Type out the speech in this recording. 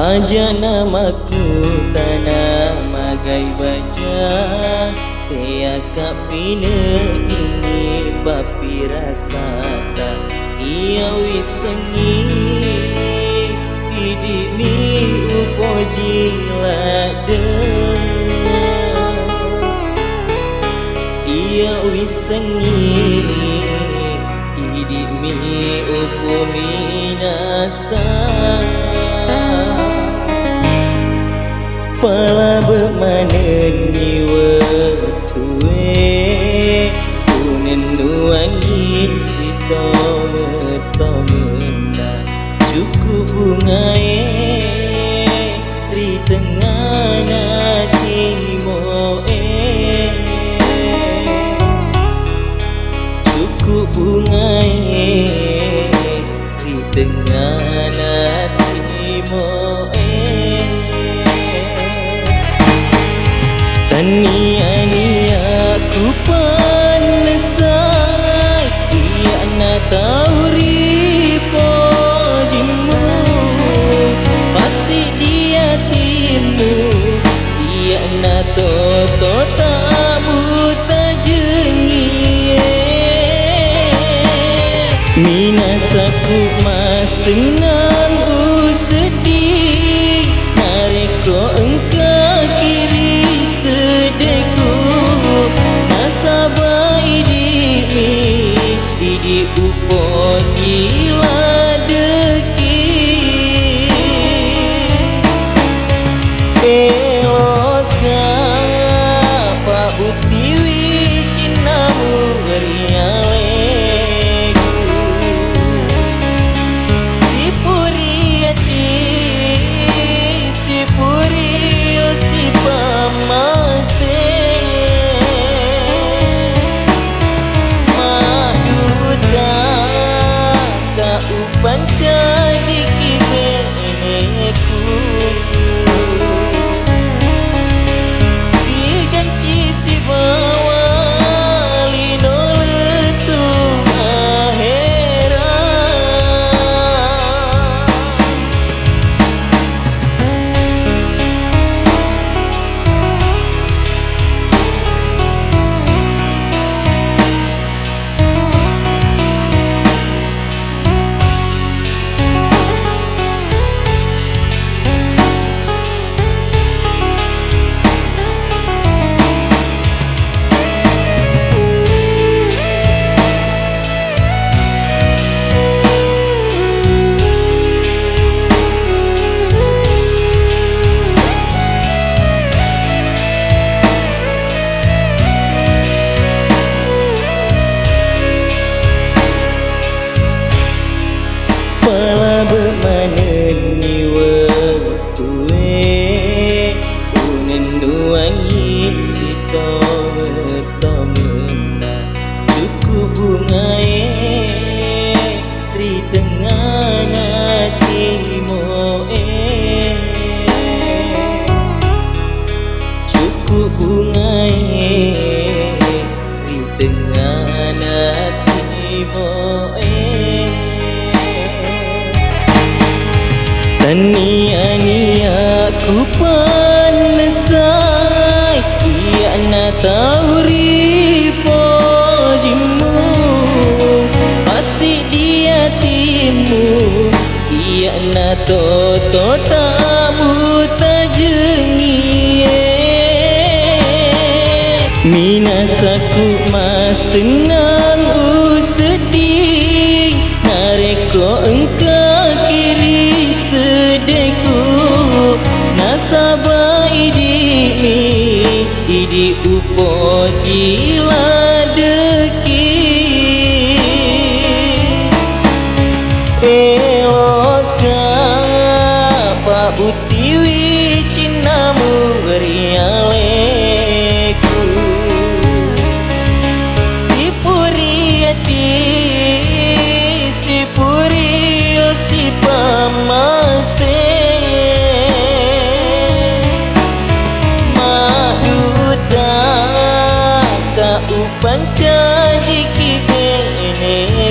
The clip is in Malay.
Aja namaku tanah magai baja, tiaka pina ini papi rasata ia wisengi idini upoji lade ia wisengi idini upumi nasa pala bermanen watue unenduangi sito metomena cukup bungae di tengah natimoe cukup bungae di tengah natimoe Ania ku panesai ia na tauri pojimu pasti dia timu ia na toto tamu tajengi minasaku masenang sedih nareko engkau kiri sedeku nasabah idi upoji ladeki eloka pak butiwi cinamu berialeku si puriati si purio si pamase pancaji kimeneku si janji si bawa lino letu pala bermaneni watue unenduangi sito metomena cukup bungae di tengah natimoe cukup bungae di tengah natimoe Ania ku panesai ia na tauri pojimu pasti dia timu ia na toto tamu tajengi minasaku masenang sedih nareko engkau kiri sedeku nasabah idi upoji ladeki eloka pak butiwi cinamu berialeku si puriati si purio si pamase pancaji kimeneku